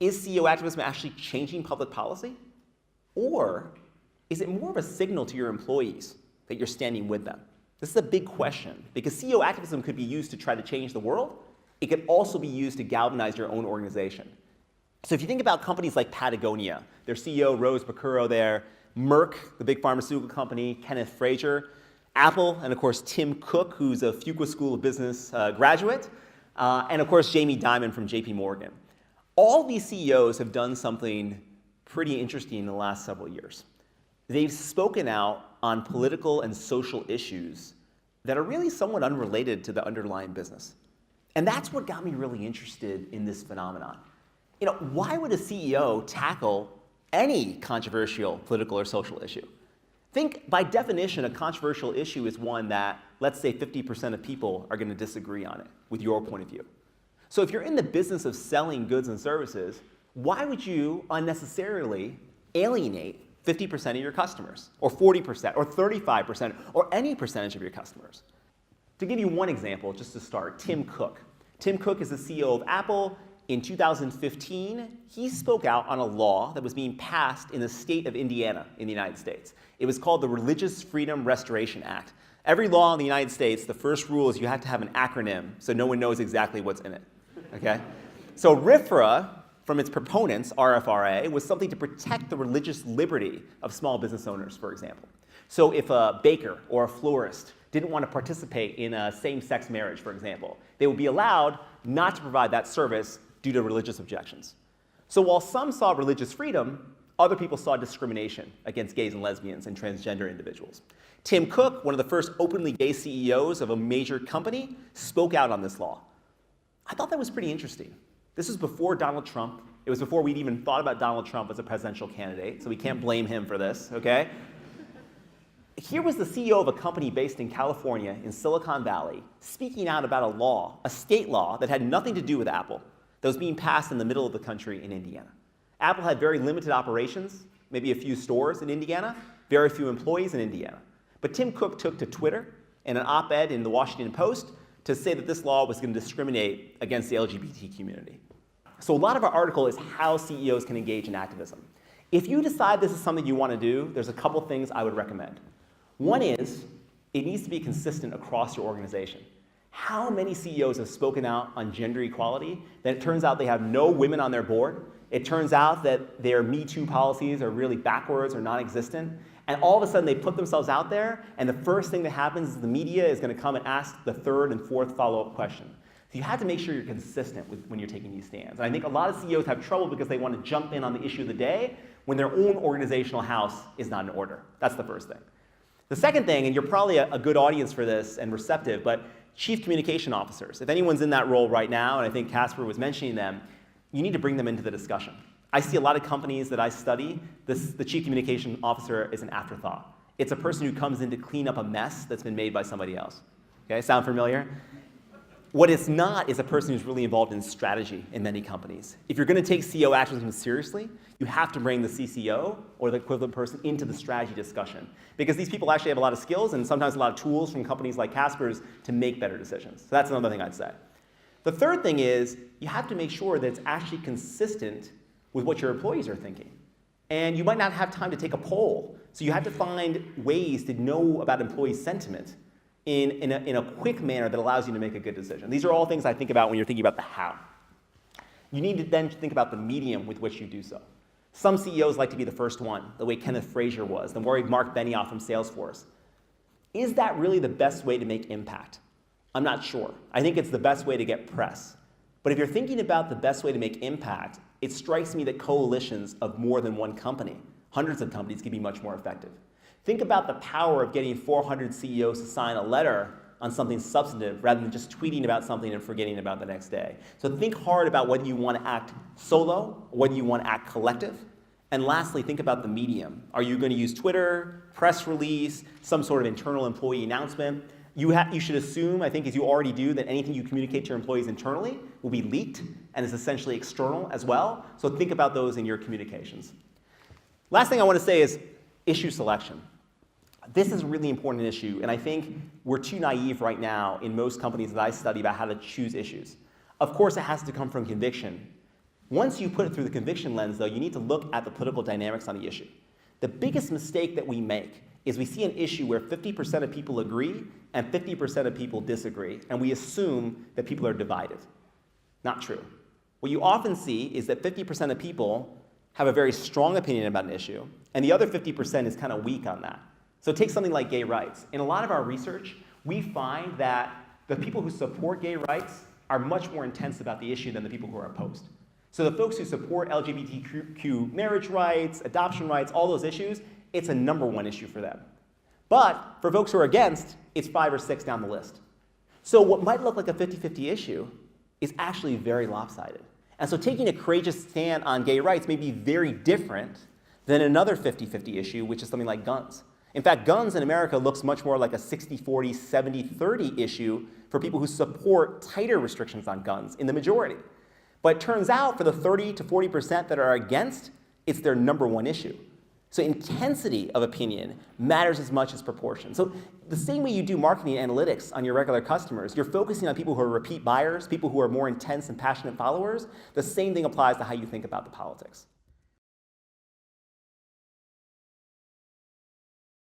Is CEO activism actually changing public policy? Or is it more of a signal to your employees that you're standing with them? This is a big question, because CEO activism could be used to try to change the world. It could also be used to galvanize your own organization. So if you think about companies like Patagonia, their CEO, Rose Bakuro there, Merck, the big pharmaceutical company, Kenneth Frazier, Apple, and of course Tim Cook, who's a Fuqua School of Business graduate, and of course Jamie Dimon from JP Morgan. All these CEOs have done something pretty interesting in the last several years. They've spoken out on political and social issues that are really somewhat unrelated to the underlying business. And that's what got me really interested in this phenomenon. You know, why would a CEO tackle any controversial political or social issue? Think, by definition, a controversial issue is one that, let's say, 50% of people are going to disagree on it with your point of view. So if you're in the business of selling goods and services, why would you unnecessarily alienate 50% of your customers, or 40%, or 35%, or any percentage of your customers? To give you one example, just to start, Tim Cook. Tim Cook is the CEO of Apple. In 2015, he spoke out on a law that was being passed in the state of Indiana in the United States. It was called the Religious Freedom Restoration Act. Every law in the United States, the first rule is you have to have an acronym so no one knows exactly what's in it, okay? So RFRA, from its proponents, RFRA, was something to protect the religious liberty of small business owners, for example. So if a baker or a florist didn't want to participate in a same-sex marriage, for example, they would be allowed not to provide that service due to religious objections. So while some saw religious freedom, other people saw discrimination against gays and lesbians and transgender individuals. Tim Cook, one of the first openly gay CEOs of a major company, spoke out on this law. I thought that was pretty interesting. This was before Donald Trump. It was before we'd even thought about Donald Trump as a presidential candidate, so we can't blame him for this, okay? Here was the CEO of a company based in California, in Silicon Valley, speaking out about a law, a state law that had nothing to do with Apple, that was being passed in the middle of the country in Indiana. Apple had very limited operations, maybe a few stores in Indiana, very few employees in Indiana. But Tim Cook took to Twitter in an op-ed in the Washington Post to say that this law was going to discriminate against the LGBT community. So a lot of our article is how CEOs can engage in activism. If you decide this is something you want to do, there's a couple things I would recommend. One is, it needs to be consistent across your organization. How many CEOs have spoken out on gender equality that it turns out they have no women on their board? It turns out that their Me Too policies are really backwards or non-existent. And all of a sudden they put themselves out there, and the first thing that happens is the media is going to come and ask the third and fourth follow-up question. So you have to make sure you're consistent when you're taking these stands. And I think a lot of CEOs have trouble because they want to jump in on the issue of the day when their own organizational house is not in order. That's the first thing. The second thing, and you're probably a good audience for this and receptive, but chief communication officers. If anyone's in that role right now, and I think Casper was mentioning them, you need to bring them into the discussion. I see a lot of companies that I study, the chief communication officer is an afterthought. It's a person who comes in to clean up a mess that's been made by somebody else. Okay, sound familiar? What it's not is a person who's really involved in strategy in many companies. If you're going to take CEO activism seriously, you have to bring the CCO or the equivalent person into the strategy discussion, because these people actually have a lot of skills and sometimes a lot of tools from companies like Casper's to make better decisions. So that's another thing I'd say. The third thing is you have to make sure that it's actually consistent with what your employees are thinking. And you might not have time to take a poll, so you have to find ways to know about employee sentiment in a quick manner that allows you to make a good decision. These are all things I think about when you're thinking about the how. You need to then think about the medium with which you do so. Some CEOs like to be the first one, the way Kenneth Frazier was, the way Mark Benioff from Salesforce. Is that really the best way to make impact? I'm not sure. I think it's the best way to get press. But if you're thinking about the best way to make impact, it strikes me that coalitions of more than one company, hundreds of companies, can be much more effective. Think about the power of getting 400 CEOs to sign a letter on something substantive rather than just tweeting about something and forgetting about the next day. So think hard about whether you want to act solo or whether you want to act collective. And lastly, think about the medium. Are you going to use Twitter, press release, some sort of internal employee announcement? You should assume, I think as you already do, that anything you communicate to your employees internally will be leaked and is essentially external as well. So think about those in your communications. Last thing I want to say is issue selection. This is a really important issue, and I think we're too naive right now in most companies that I study about how to choose issues. Of course, it has to come from conviction, Once you put it through the conviction lens, though, you need to look at the political dynamics on the issue. The biggest mistake that we make is we see an issue where 50% of people agree and 50% of people disagree, and we assume that people are divided. Not true. What you often see is that 50% of people have a very strong opinion about an issue, and the other 50% is kind of weak on that. So take something like gay rights. In a lot of our research, we find that the people who support gay rights are much more intense about the issue than the people who are opposed. So the folks who support LGBTQ marriage rights, adoption rights, all those issues, it's a #1 issue for them. But for folks who are against, it's 5 or 6 down the list. So what might look like a 50-50 issue is actually very lopsided. And so taking a courageous stand on gay rights may be very different than another 50-50 issue, which is something like guns. In fact, guns in America looks much more like a 60-40, 70-30 issue for people who support tighter restrictions on guns in the majority. But it turns out for the 30 to 40% that are against, it's their #1 issue. So intensity of opinion matters as much as proportion. So the same way you do marketing analytics on your regular customers, you're focusing on people who are repeat buyers, people who are more intense and passionate followers. The same thing applies to how you think about the politics.